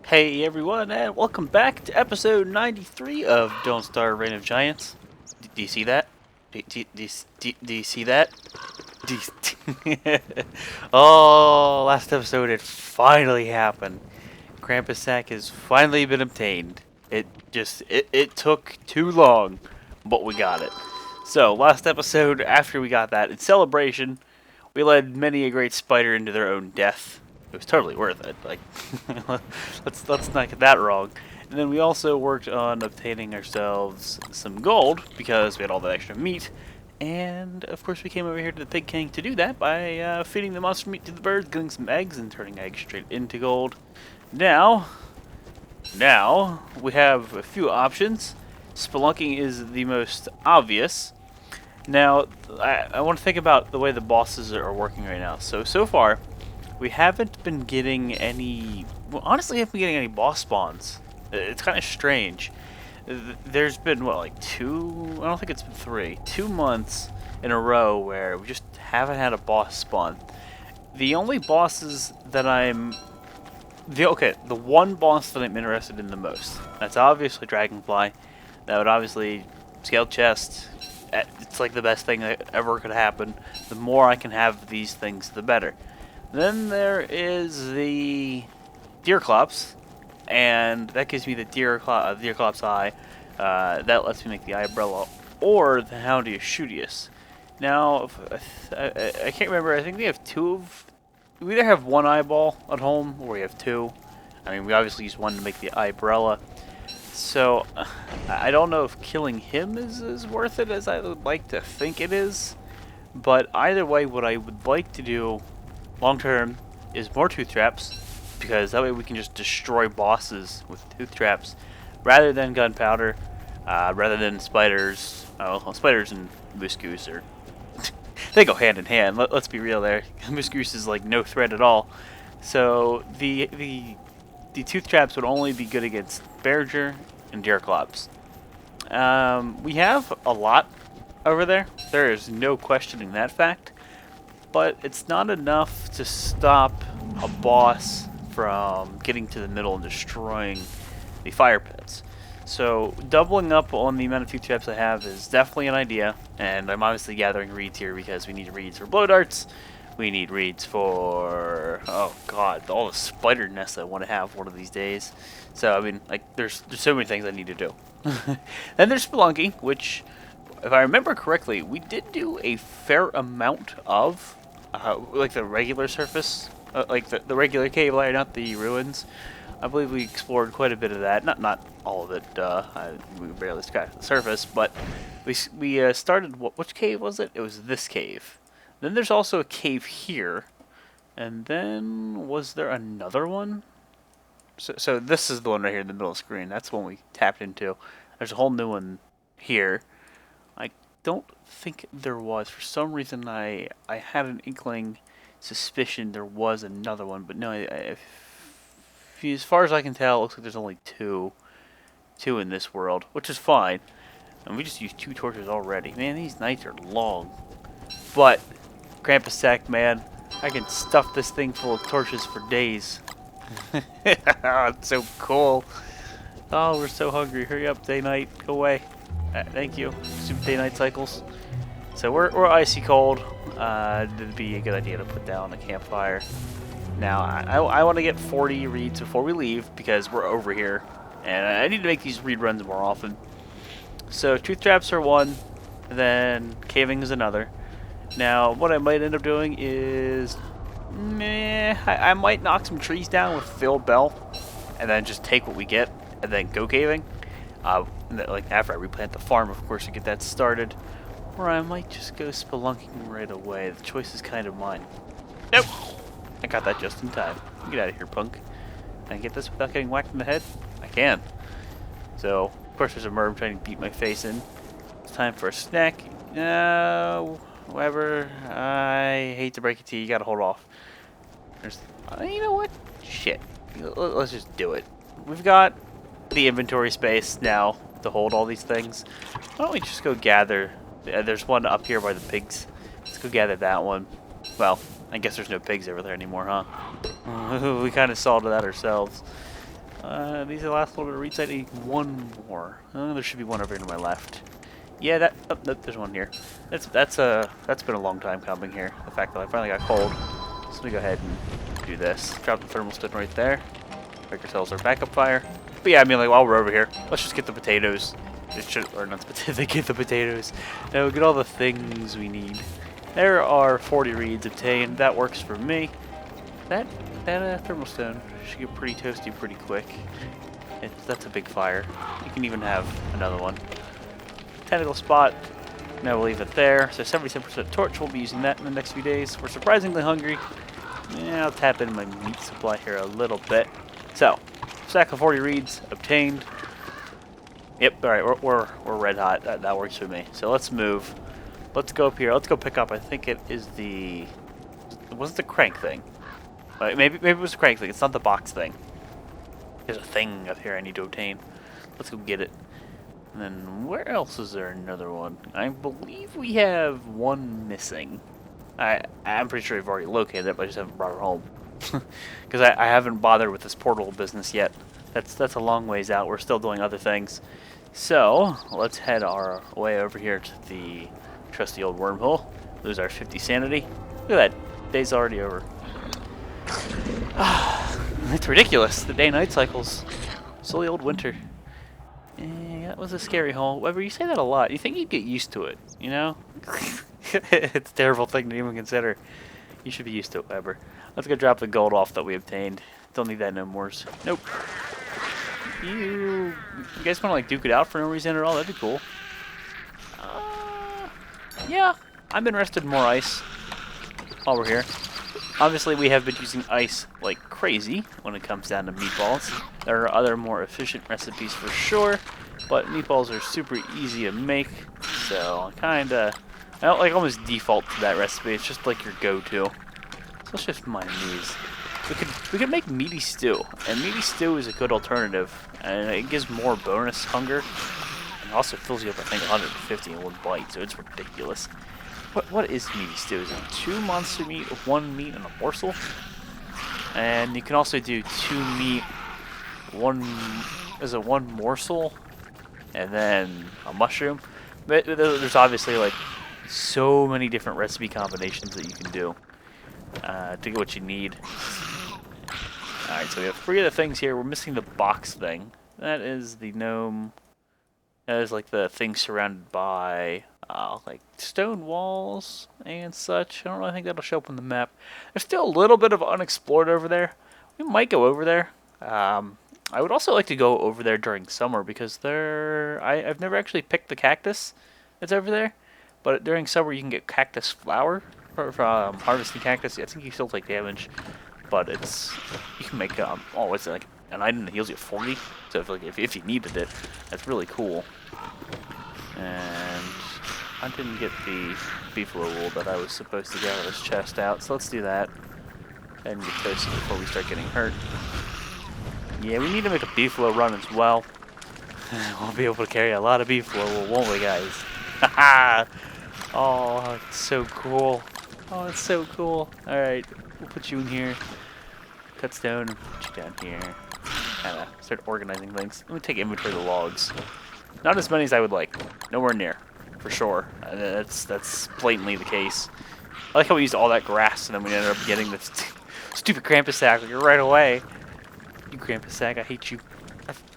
Hey everyone, and welcome back to episode 93 of Don't Starve Reign of Giants. Do you see that? Do you see that? Do oh, last episode it finally happened. Krampus sack has finally been obtained. It took too long, but we got it. So, last episode, after we got that, in celebration, we led many a great spider into their own death. It was totally worth it. Like, let's not get that wrong. And then we also worked on obtaining ourselves some gold because we had all that extra meat. And of course, we came over here to the Pig King to do that by feeding the monster meat to the birds, getting some eggs, and turning eggs straight into gold. Now, we have a few options. Spelunking is the most obvious. Now, I want to think about the way the bosses are working right now. So far, we haven't been getting any... Well, honestly, we haven't been getting any boss spawns. It's kind of strange. There's been, what, like two... I don't think it's been 3. 2 months in a row where we just haven't had a boss spawn. The only bosses that I'm... the one boss that I'm interested in the most. That's obviously Dragonfly. That would obviously... Scaled chest. It's like the best thing that ever could happen. The more I can have these things, the better. Then there is the Deerclops, and that gives me the Deerclops eye. That lets me make the Eyebrow, or the Houndius. Now, I can't remember. I think we have two of... We either have one eyeball at home, or we have two. I mean, we obviously use one to make the Eyebrow. So, I don't know if killing him is worth it as I would like to think it is. But either way, what I would like to do long term is more tooth traps, because that way we can just destroy bosses with tooth traps rather than gunpowder, rather than spiders. Oh, spiders and moose goose are they go hand in hand. Let's be real there. Moose goose is like no threat at all. So the tooth traps would only be good against Berger and Deerclops. We have a lot over there. There is no questioning that fact. But it's not enough to stop a boss from getting to the middle and destroying the fire pits. So doubling up on the amount of tooth traps I have is definitely an idea. And I'm obviously gathering reeds here because we need reeds for blow darts. We need reeds for, oh god, all the spider nests I want to have one of these days. So, I mean, like, there's so many things I need to do. Then there's Spelunking, which, if I remember correctly, we did do a fair amount of, like the regular surface, like the regular cave layer, not the ruins. I believe we explored quite a bit of that. Not all of it. We barely scratched the surface, but we started, which cave was it? It was this cave. Then there's also a cave here. And then, was there another one? So this is the one right here in the middle of the screen. That's the one we tapped into. There's a whole new one here. I don't think there was. For some reason, I had an inkling, suspicion there was another one. But no, as far as I can tell, it looks like there's only two in this world, which is fine. And we just used 2 torches already. Man, these nights are long. But Krampus sack, man, I can stuff this thing full of torches for days. It's so cool. Oh, we're so hungry. Hurry up, day night. Go away. Thank you. Super day night cycles. So we're icy cold. It'd be a good idea to put down a campfire. Now I want to get 40 reeds before we leave because we're over here, and I need to make these reed runs more often. So tooth traps are one, and then caving is another. Now, what I might end up doing is, I might knock some trees down with Phil Bell, and then just take what we get, and then go caving. Like after I replant the farm, of course, to get that started. Or I might just go spelunking right away. The choice is kind of mine. Nope! I got that just in time. Get out of here, punk. Can I get this without getting whacked in the head? I can. So, of course, there's a merm trying to beat my face in. It's time for a snack. Whatever. I hate to break it to you, you gotta hold off. There's, you know what? Shit. Let's just do it. We've got the inventory space now to hold all these things. Why don't we just go gather? There's one up here by the pigs. Let's go gather that one. Well, I guess there's no pigs over there anymore, huh? We kind of saw to that ourselves. These are the last little bit of reeds. I need one more. There should be one over here to my left. Yeah, that. Oh, nope, there's one here. That's been a long time coming here. The fact that I finally got cold. So let me go ahead and do this. Drop the thermal stone right there. Make ourselves our backup fire. But yeah, I mean, like while we're over here, let's just get the potatoes. Or not the potatoes. Get the potatoes. No, get all the things we need. There are 40 reeds obtained. That works for me. That thermal stone should get pretty toasty pretty quick. That's a big fire. You can even have another one. Tentacle spot. Now we'll leave it there. So 77% torch. We'll be using that in the next few days. We're surprisingly hungry. Yeah, I'll tap into my meat supply here a little bit. So, stack of 40 reeds obtained. Yep. All right, we're red hot. That works for me. So let's move. Let's go up here. Let's go pick up. I think it is the. Was it the crank thing? Maybe it was the crank thing. It's not the box thing. There's a thing up here I need to obtain. Let's go get it. And then where else is there another one? I believe we have one missing. I'm pretty sure we've already located it, but I just haven't brought her home. Because I haven't bothered with this portal business yet. That's a long ways out. We're still doing other things. So let's head our way over here to the trusty old wormhole. Lose our 50 sanity. Look at that. Day's already over. It's ridiculous. The day-night cycles. Silly old winter. That was a scary hole. However, you say that a lot. You think you'd get used to it, you know? It's a terrible thing to even consider. You should be used to it, Weber. Let's go drop the gold off that we obtained. Don't need that no more. Nope. You guys want to like duke it out for no reason at all? That'd be cool. Yeah. I'm interested in more ice while we're here. Obviously, we have been using ice like crazy when it comes down to meatballs. There are other more efficient recipes for sure, but meatballs are super easy to make, so I don't like almost default to that recipe. It's just like your go-to. So let's just mine these. We could make meaty stew, and meaty stew is a good alternative, and it gives more bonus hunger, and also fills you up I think 150 in one bite, so it's ridiculous. What is meaty stew? Is it 2 monster meat, 1 meat, and a morsel? And you can also do 2 meat, 1 morsel, and then a mushroom. But there's obviously like so many different recipe combinations that you can do to get what you need. Alright, so we have 3 of the things here. We're missing the box thing. That is the gnome. That is like the thing surrounded by like stone walls and such. I don't really think that'll show up on the map. There's still a little bit of unexplored over there. We might go over there. I would also like to go over there during summer because I've never actually picked the cactus that's over there. But during summer you can get cactus flour from harvesting cactus. I think you still take damage, but you can make it's like an item that heals you at 40. So if you needed it, that's really cool. And I didn't get the beefalo wool that I was supposed to get out of this chest out, so let's do that. And get toasted before we start getting hurt. Yeah, we need to make a beefalo run as well. We'll be able to carry a lot of beefalo wool, won't we, guys? Haha! Oh, it's so cool. Oh, it's so cool. Alright, we'll put you in here. Cut stone, put you down here. Kinda start organizing things. Let me take inventory of the logs. Not as many as I would like. Nowhere near, for sure. That's blatantly the case. I like how we used all that grass and then we ended up getting this stupid Krampus sack like right away. You Krampus sack, I hate you.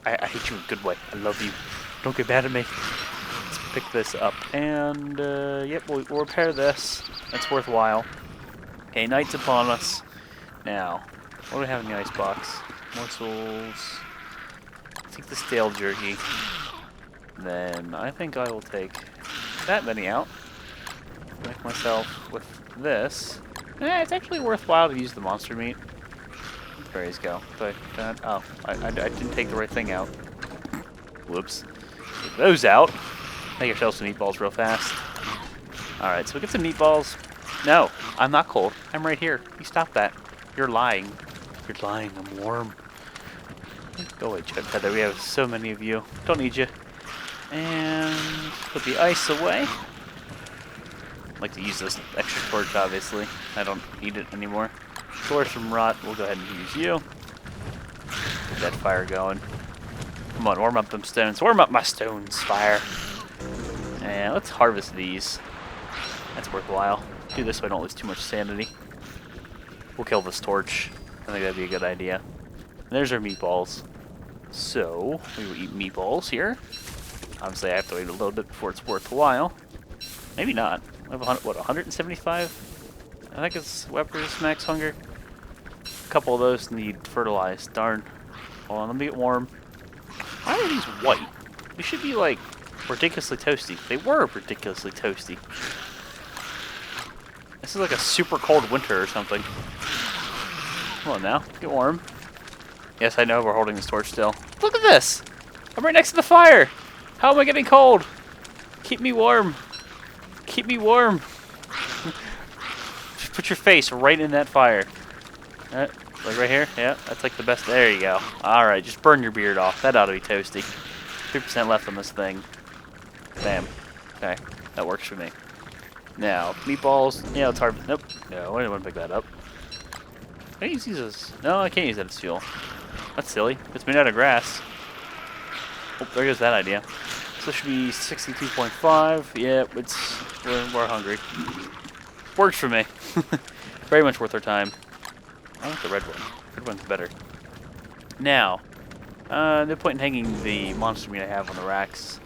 I hate you in a good way. I love you. Don't get mad at me. Let's pick this up. And, yep, we'll repair this. That's worthwhile. Okay, night's upon us. Now, what do we have in the icebox? Morsels. Take the stale jerky. Then I think I will take that many out. Make myself with this. It's actually worthwhile to use the monster meat. Where'd the berries go? Oh, I didn't take the right thing out. Whoops. Take those out. Make ourselves some meatballs real fast. Alright, so we get some meatballs. No, I'm not cold. I'm right here. You stop that. You're lying. You're lying. I'm warm. Go away, Chud Feather. We have so many of you. Don't need you. And put the ice away. I'd like to use this extra torch, obviously. I don't need it anymore. Torch from rot. We'll go ahead and use you. Keep that fire going. Come on, warm up them stones. Warm up my stones, fire. And let's harvest these. That's worthwhile. Do this so I don't lose too much sanity. We'll kill this torch. I think that'd be a good idea. And there's our meatballs. So, we will eat meatballs here. Obviously, I have to wait a little bit before it's worthwhile. Maybe not. I have, 175? I think it's Weber's max hunger. A couple of those need fertilized. Darn. Hold on, let me get warm. Why are these white? They should be, like, ridiculously toasty. They were ridiculously toasty. This is like a super cold winter or something. Come on now, get warm. Yes, I know we're holding this torch still. Look at this! I'm right next to the fire! How am I getting cold? Keep me warm. Keep me warm. Just put your face right in that fire. Like right here? Yeah, that's like the best. There you go. Alright, just burn your beard off. That ought to be toasty. 3% left on this thing. Bam. Okay, that works for me. Now, meatballs. Yeah, it's hard. Nope. No, I didn't want to pick that up. Can I use these as... No, I can't use that as fuel. That's silly. It's made out of grass. Oh, there goes that idea. So this should be 62.5. Yep, we're hungry. Works for me. Very much worth our time. I want the red one. Red one's better. Now, no point in hanging the monster meat I have on the racks.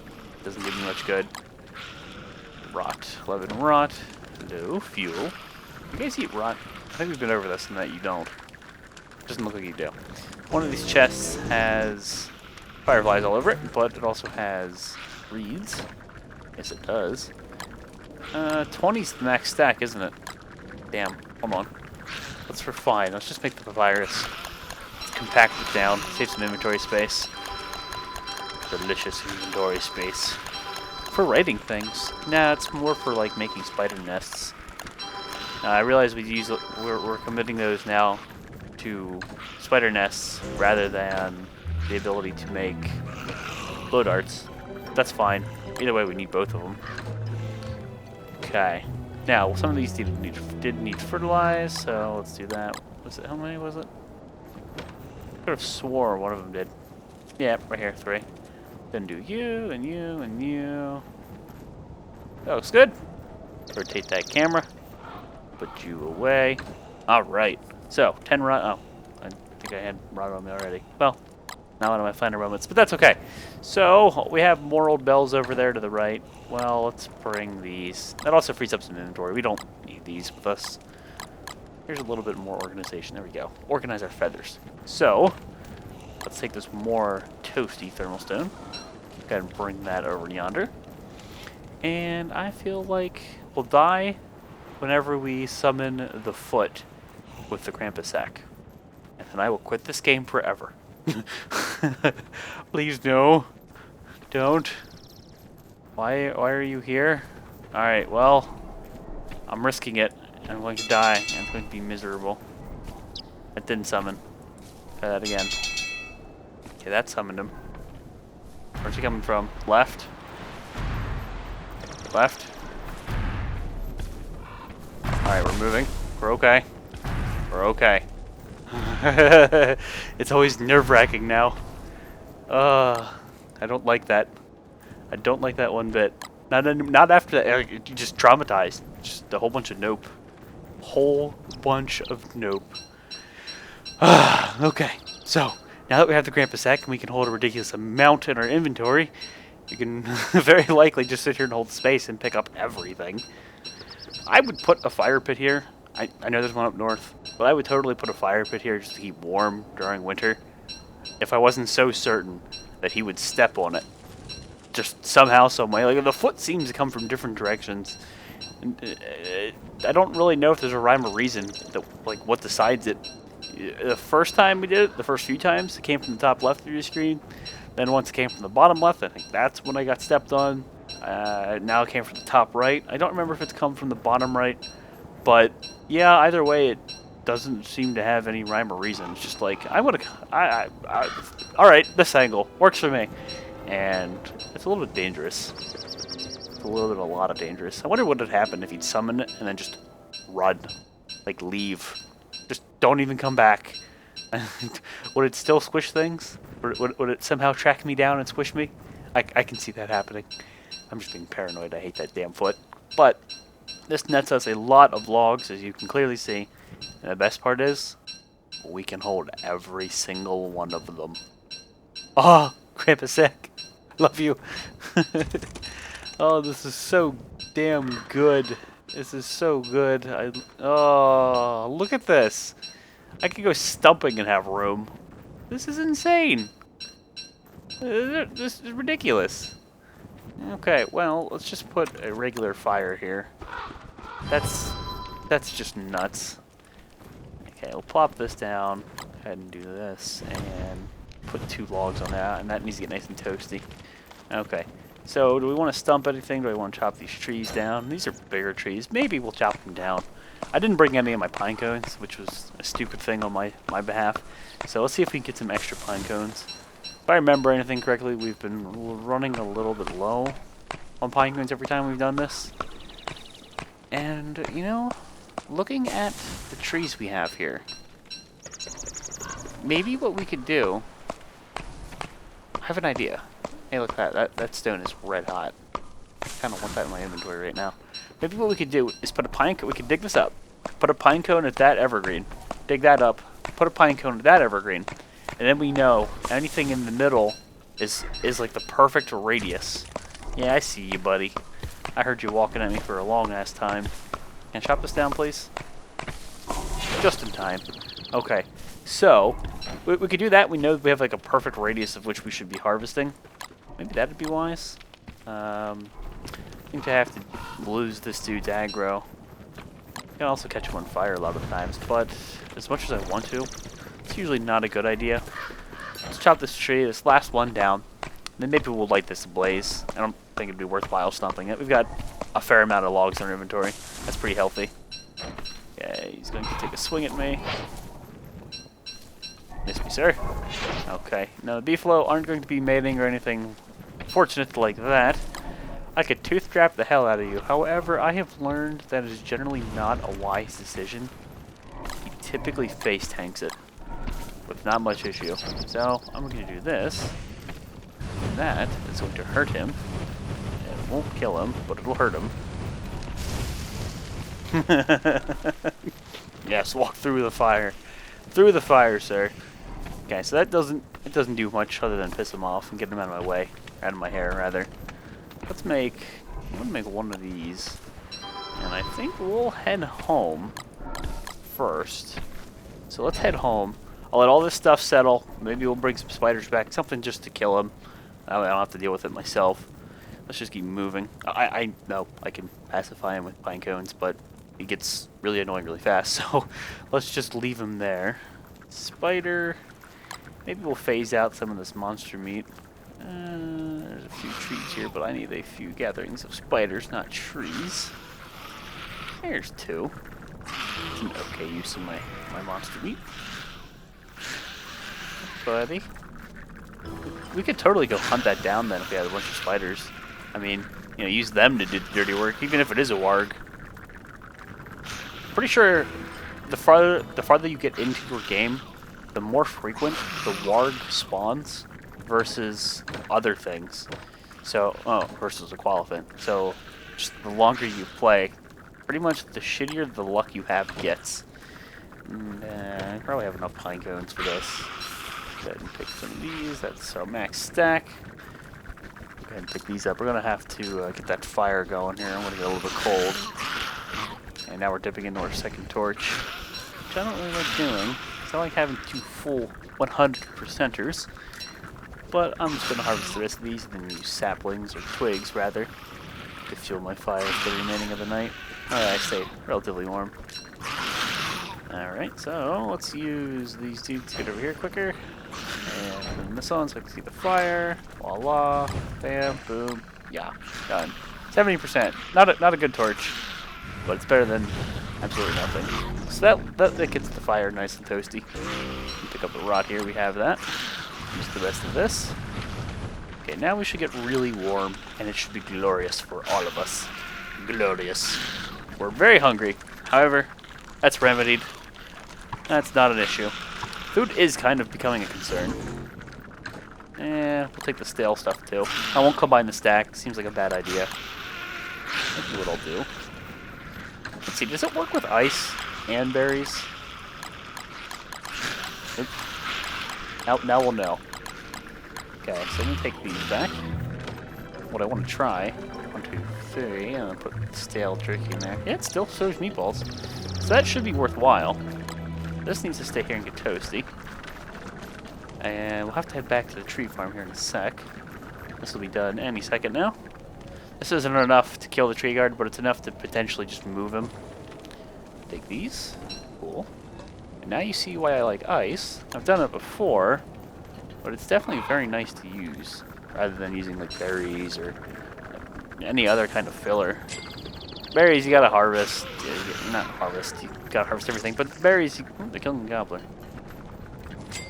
Doesn't give me much good. Rot. 11 rot. No fuel. You guys eat rot? I think we've been over this and that you don't. Doesn't look like you do. One of these chests has fireflies all over it, but it also has reeds. Yes, it does. 20's the max stack, isn't it? Damn. Hold on. Let's refine. Let's just make the papyrus. Let's compact it down. Save some inventory space. Delicious inventory space. For writing things. Nah, it's more for like making spider nests. I realize we're committing those now to spider nests rather than the ability to make blow darts. That's fine. Either way, we need both of them. Okay. Now, some of these did need fertilized, so let's do that. How many was it? I could have swore one of them did. Yeah, right here, 3. Then do you, and you, and you. That looks good. Rotate that camera. Put you away. Alright. So, 10 rot. Oh, I think I had rot on me already. Well, not one of my finer moments, but that's okay. So, we have more old bells over there to the right. Well, let's bring these. That also frees up some inventory. We don't need these with us. Here's a little bit more organization. There we go. Organize our feathers. So, let's take this more toasty thermal stone. Go ahead and bring that over yonder. And I feel like we'll die whenever we summon the foot with the Krampus sack. And then I will quit this game forever. Please no. Don't. Why are you here? Alright, well, I'm risking it. I'm going to die. I'm going to be miserable. That didn't summon. Try that again. Okay, that summoned him. Where's he coming from? Left? Left? Alright, we're moving. We're okay. We're okay. It's always nerve-wracking now. I don't like that. I don't like that one bit. Not after that. You just traumatized. Just a whole bunch of nope. Whole bunch of nope. Okay, so now that we have the Krampus sack and we can hold a ridiculous amount in our inventory, we can very likely just sit here and hold space and pick up everything. I would put a fire pit here. I know there's one up north, but I would totally put a fire pit here just to keep warm during winter. If I wasn't so certain that he would step on it. Just somehow, some way. Like, the foot seems to come from different directions. I don't really know if there's a rhyme or reason that, like, what decides it. The first time we did it, the first few times, it came from the top left of your screen. Then once it came from the bottom left, I think that's when I got stepped on. Now it came from the top right. I don't remember if it's come from the bottom right. But, yeah, either way, it doesn't seem to have any rhyme or reason. It's just like, alright, this angle works for me. And it's a little bit dangerous. It's a lot of dangerous. I wonder what would happen if he'd summon it and then just run. Like, leave. Just don't even come back. Would it still squish things? Would it somehow track me down and squish me? I can see that happening. I'm just being paranoid. I hate that damn foot. But this nets us a lot of logs, as you can clearly see. And the best part is, we can hold every single one of them. Oh, Grandpa Sack. Love you. Oh, this is so damn good. This is so good. Oh, look at this. I could go stumping and have room. This is insane. This is ridiculous. Okay, well, let's just put a regular fire here. That's just nuts. Okay, we'll plop this down. Go ahead and do this, and put 2 logs on that, and that needs to get nice and toasty. Okay, so do we want to stump anything? Do we want to chop these trees down? These are bigger trees. Maybe we'll chop them down. I didn't bring any of my pine cones, which was a stupid thing on my behalf. So let's see if we can get some extra pine cones. If I remember anything correctly, we've been running a little bit low on pine cones every time we've done this. And, you know, looking at the trees we have here, maybe what we could do... I have an idea. Hey, look, that stone is red hot. I kind of want that in my inventory right now. Maybe what we could do is put a pine cone. We could dig this up. Put a pine cone at that evergreen. Dig that up. Put a pine cone at that evergreen. And then we know anything in the middle is like the perfect radius. Yeah, I see you, buddy. I heard you walking at me for a long ass time. Can I chop this down, please? Just in time. Okay. So, we could do that. We know we have like a perfect radius of which we should be harvesting. Maybe that'd be wise. I think I have to lose this dude's aggro. I can also catch him on fire a lot of times, but as much as I want to, it's usually not a good idea. Let's chop this tree, this last one down, then maybe we'll light this ablaze. I don't think it'd be worthwhile stomping it. We've got a fair amount of logs in our inventory. That's pretty healthy. Okay, he's going to take a swing at me. Miss me, sir. Okay, now the beefalo aren't going to be mating or anything fortunate like that. I could tooth trap the hell out of you. However, I have learned that it is generally not a wise decision. He typically face tanks it with not much issue. So I'm going to do this. That is going to hurt him. It won't kill him, but it will hurt him. Yes, walk through the fire. Through the fire, sir. Okay, so it doesn't do much other than piss him off and get him out of my way. Out of my hair, rather. I'm gonna make one of these. And I think we'll head home first. So let's head home. I'll let all this stuff settle. Maybe we'll bring some spiders back. Something just to kill them. I don't have to deal with it myself. Let's just keep moving. I know I can pacify him with pine cones, but he gets really annoying really fast. So let's just leave him there. Spider. Maybe we'll phase out some of this monster meat. There's a few trees here, but I need a few gatherings of spiders, not trees. There's 2. It's an okay use of my monster meat. Buddy. We could totally go hunt that down then if we had a bunch of spiders. I mean, you know, use them to do the dirty work, even if it is a warg. Pretty sure the farther you get into your game, the more frequent the warg spawns versus other things. So, versus a qualifiant. So, just the longer you play, pretty much the shittier the luck you have gets. And, I probably have enough pine cones for this. Go ahead and pick some of these. That's our max stack. Go ahead and pick these up. We're gonna have to get that fire going here. I'm gonna get a little bit cold. And now we're dipping into our second torch, which I don't really like doing. It's not like having 2 full 100%ers. But I'm just gonna harvest the rest of these and then use saplings, or twigs rather, to fuel my fire for the remaining of the night. I stay relatively warm. Alright, so let's use these dudes to get over here quicker. And then this on so I can see the fire. Voila. Bam, boom. Yeah, done. 70%. Not a good torch, but it's better than absolutely nothing. So that gets the fire nice and toasty. Pick up the rot here, we have that. Use the rest of this. Okay, now we should get really warm, and it should be glorious for all of us. Glorious. We're very hungry. However, that's remedied. That's not an issue. Food is kind of becoming a concern. We'll take the stale stuff too. I won't combine the stack. Seems like a bad idea. Maybe what I'll do. Let's see, does it work with ice and berries? Now we'll know. Okay, so I'm gonna take these back. What I want to try, 1, 2, 3, and then put stale jerky in there. Yeah, it still shows meatballs. So that should be worthwhile. This needs to stay here and get toasty. And we'll have to head back to the tree farm here in a sec. This will be done any second now. This isn't enough to kill the tree guard, but it's enough to potentially just move him. Take these. Cool. And now you see why I like ice. I've done it before, but it's definitely very nice to use, rather than using like berries or any other kind of filler. Berries you gotta harvest. Not harvest, you gotta harvest everything, but berries, they're killing the gobbler.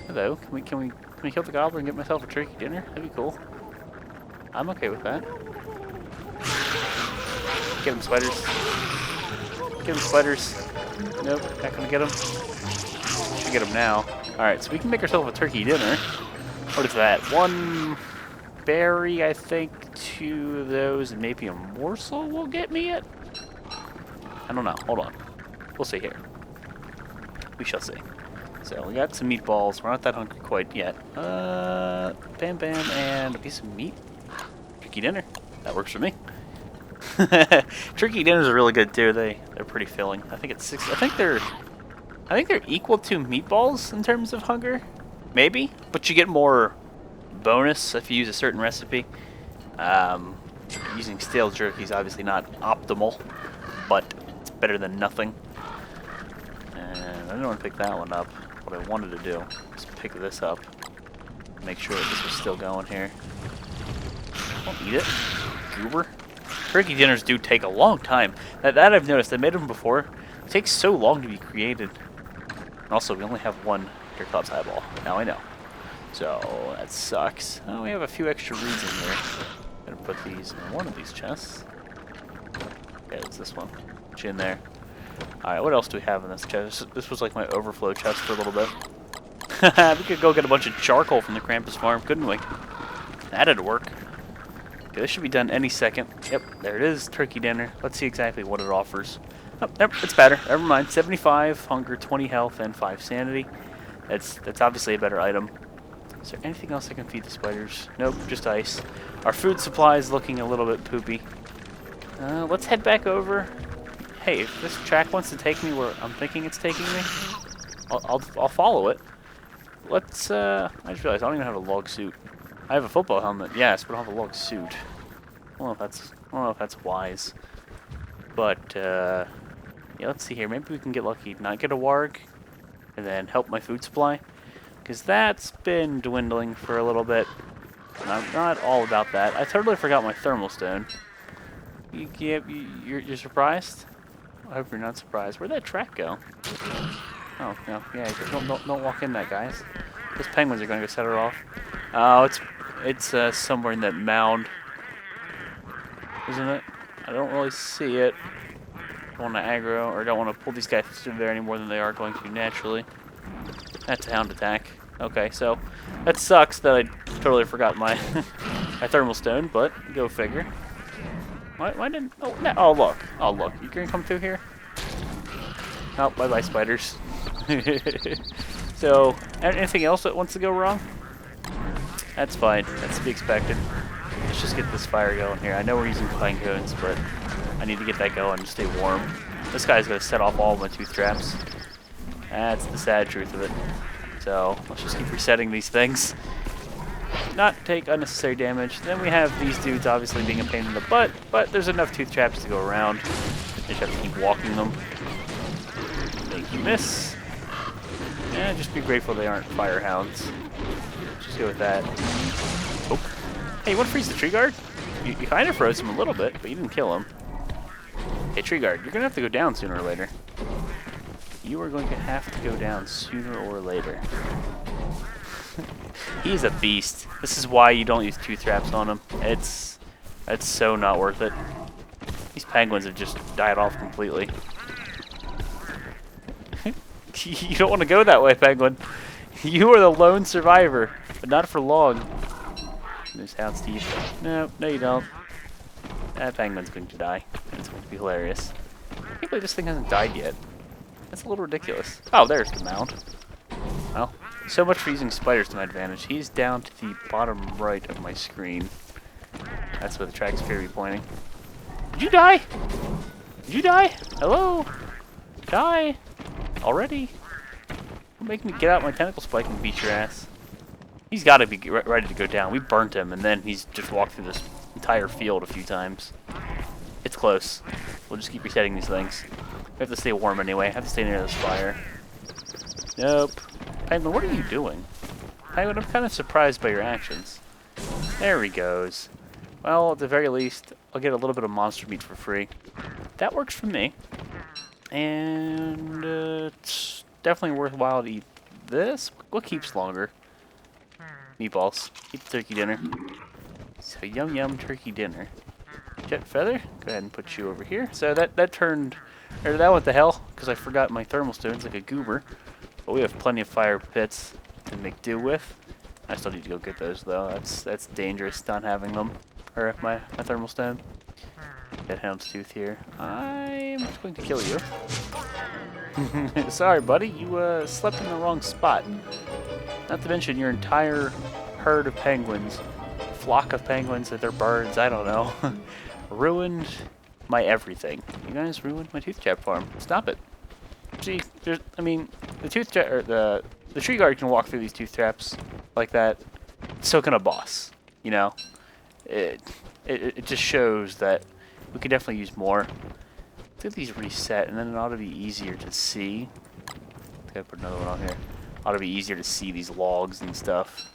Hello, can we kill the gobbler and get myself a turkey dinner? That'd be cool. I'm okay with that. Get him, spiders. Get him, spiders. Nope, not gonna get him. Should get him now. Alright, so we can make ourselves a turkey dinner. What is that? 1 berry, I think, 2 of those, and maybe a morsel will get me it? I don't know. Hold on. We'll see here. We shall see. So, we got some meatballs. We're not that hungry quite yet. Bam bam, and a piece of meat. Turkey dinner. That works for me. Turkey dinners are really good too. They're pretty filling. I think it's 6. I think they're equal to meatballs in terms of hunger. Maybe, but you get more bonus if you use a certain recipe. Using stale jerky is obviously not optimal, but it's better than nothing. And I didn't want to pick that one up. What I wanted to do is pick this up, make sure that this was still going here. Don't eat it, goober. Turkey dinners do take a long time. That I've noticed. I made them before. It takes so long to be created. And also, we only have 1 Deer Cloud's eyeball. Now I know. So, that sucks. Oh, we have a few extra reeds in here. I'm gonna put these in one of these chests. Okay, it's this one. Put you in there. Alright, what else do we have in this chest? This was like my overflow chest for a little bit. We could go get a bunch of charcoal from the Krampus farm, couldn't we? That'd work. Okay, this should be done any second. Yep, there it is, turkey dinner. Let's see exactly what it offers. Oh, nope, it's better. Never mind. 75 hunger, 20 health, and 5 sanity. That's obviously a better item. Is there anything else I can feed the spiders? Nope, just ice. Our food supply is looking a little bit poopy. Let's head back over. Hey, if this track wants to take me where I'm thinking it's taking me, I'll follow it. Let's. I just realized I don't even have a log suit. I have a football helmet, yes, but I don't have a log suit. I don't know if that's wise. But yeah, let's see here. Maybe we can get lucky, not get a warg, and then help my food supply, because that's been dwindling for a little bit. I'm not all about that. I totally forgot my thermal stone. You're surprised? I hope you're not surprised. Where'd that track go? Oh no, yeah, don't walk in that, guys. Those penguins are gonna go set her off. Oh, it's somewhere in that mound, isn't it? I don't really see it. Don't want to aggro, or don't want to pull these guys through there any more than they are going to naturally. That's a hound attack. Okay, so that sucks that I totally forgot my my thermal stone, but go figure. Why didn't? Oh, no, oh look! You gonna come through here? Oh, bye spiders. So, anything else that wants to go wrong? That's fine. That's to be expected. Let's just get this fire going here. I know we're using pine cones, but I need to get that going to stay warm. This guy's gonna set off all of my tooth traps. That's the sad truth of it. So let's just keep resetting these things. Not take unnecessary damage. Then we have these dudes obviously being a pain in the butt, but there's enough tooth traps to go around. Just have to keep walking them. Thank you, miss. And just be grateful they aren't fire hounds. Just go with that. Oh. Hey, you want to freeze the tree guard? You kind of froze him a little bit, but you didn't kill him. Hey, tree guard, you're going to have to go down sooner or later. You are going to have to go down sooner or later. He's a beast. This is why you don't use tooth traps on him. It's so not worth it. These penguins have just died off completely. You don't want to go that way, penguin. You are the lone survivor, but not for long. There's Hound Steve. No, no you don't. That penguin's going to die. It's going to be hilarious. I can't believe this thing hasn't died yet. That's a little ridiculous. Oh, there's the mound. Well, so much for using spiders to my advantage. He's down to the bottom right of my screen. That's where the tracks appear to be pointing. Did you die? Did you die? Hello? Die? Already? Don't make me get out my tentacle spike and beat your ass. He's got to be ready to go down. We burnt him, and then he's just walked through this entire field a few times. It's close. We'll just keep resetting these things. We have to stay warm anyway. I have to stay near this fire. Nope. Penguin, what are you doing? Penguin, I'm kind of surprised by your actions. There he goes. Well, at the very least, I'll get a little bit of monster meat for free. That works for me. And it's definitely worthwhile to eat this. What keeps longer? Meatballs. Eat the turkey dinner. So yum yum turkey dinner. Jet feather. Go ahead and put you over here. So that turned, or that went to hell because I forgot my thermal stones like a goober. But we have plenty of fire pits to make do with. I still need to go get those though. That's dangerous not having them. Or my thermal stone. Get houndstooth here. I'm just going to kill you. Sorry, buddy. You slept in the wrong spot. Not to mention your entire herd of penguins, flock of penguins that they're birds. I don't know. Ruined my everything. You guys ruined my tooth trap farm. Stop it. See, I mean, the tooth trap or the tree guard can walk through these tooth traps like that. So can a boss. You know. It just shows that we could definitely use more. Let's get these reset, and then it ought to be easier to see. Gotta put another one on here. Ought to be easier to see these logs and stuff.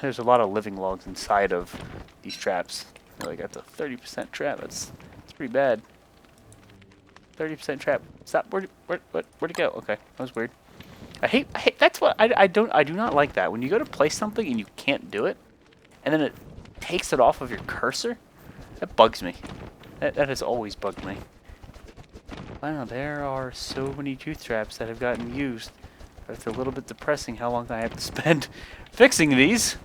There's a lot of living logs inside of these traps. Like that's a 30% trap. That's pretty bad. 30% trap. Stop. Where'd it go? Okay, that was weird. I hate. That's what I do not like that when you go to place something and you can't do it. And then it takes it off of your cursor? That bugs me. That has always bugged me. Wow, there are so many tooth traps that have gotten used. It's a little bit depressing how long I have to spend fixing these.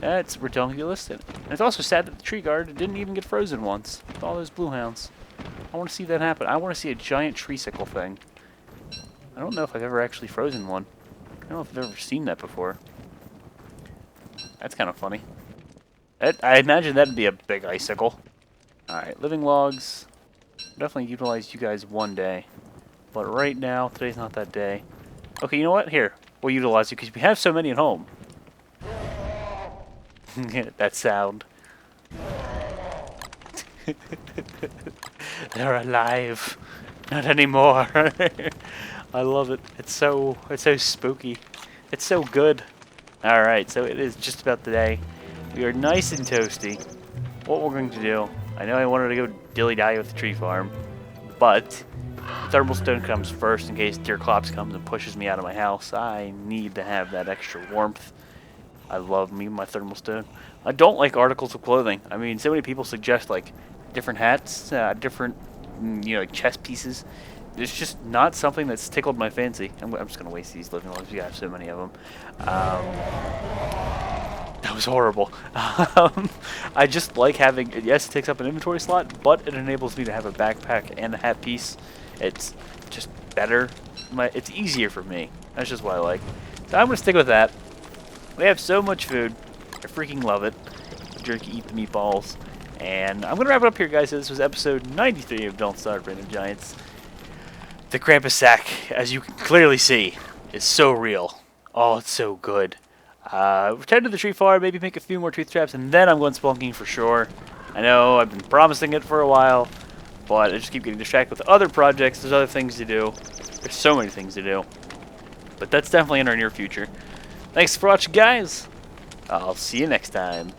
That's ridiculous. And it's also sad that the tree guard didn't even get frozen once. With all those blue hounds. I want to see that happen. I want to see a giant tree sickle thing. I don't know if I've ever actually frozen one. I don't know if I've ever seen that before. That's kind of funny. I imagine that'd be a big icicle. Alright, living logs. Definitely utilize you guys one day. But right now, today's not that day. Okay, you know what? Here, we'll utilize you because we have so many at home. That sound. They're alive. Not anymore. I love it. It's so spooky. It's so good. Alright, so it is just about the day. We are nice and toasty. What we're going to do, I know I wanted to go dilly-dally with the tree farm, but thermal stone comes first in case Deer Clops comes and pushes me out of my house. I need to have that extra warmth. I love me my thermal stone. I don't like articles of clothing. I mean, so many people suggest like different hats, different, like chest pieces. It's just not something that's tickled my fancy. I'm just going to waste these living logs. We have so many of them. That was horrible. I just like having, yes, it takes up an inventory slot, but it enables me to have a backpack and a hat piece. It's just better. It's easier for me. That's just what I like. So I'm going to stick with that. We have so much food. I freaking love it. Jerky, eat the meatballs. And I'm going to wrap it up here, guys. So this was episode 93 of Don't Starve Random Giants. The Krampus sack, as you can clearly see, is so real. Oh, it's so good. Return to the tree farm, maybe make a few more tooth traps, and then I'm going spelunking for sure. I know, I've been promising it for a while, but I just keep getting distracted with other projects. There's other things to do. There's so many things to do. But that's definitely in our near future. Thanks for watching, guys. I'll see you next time.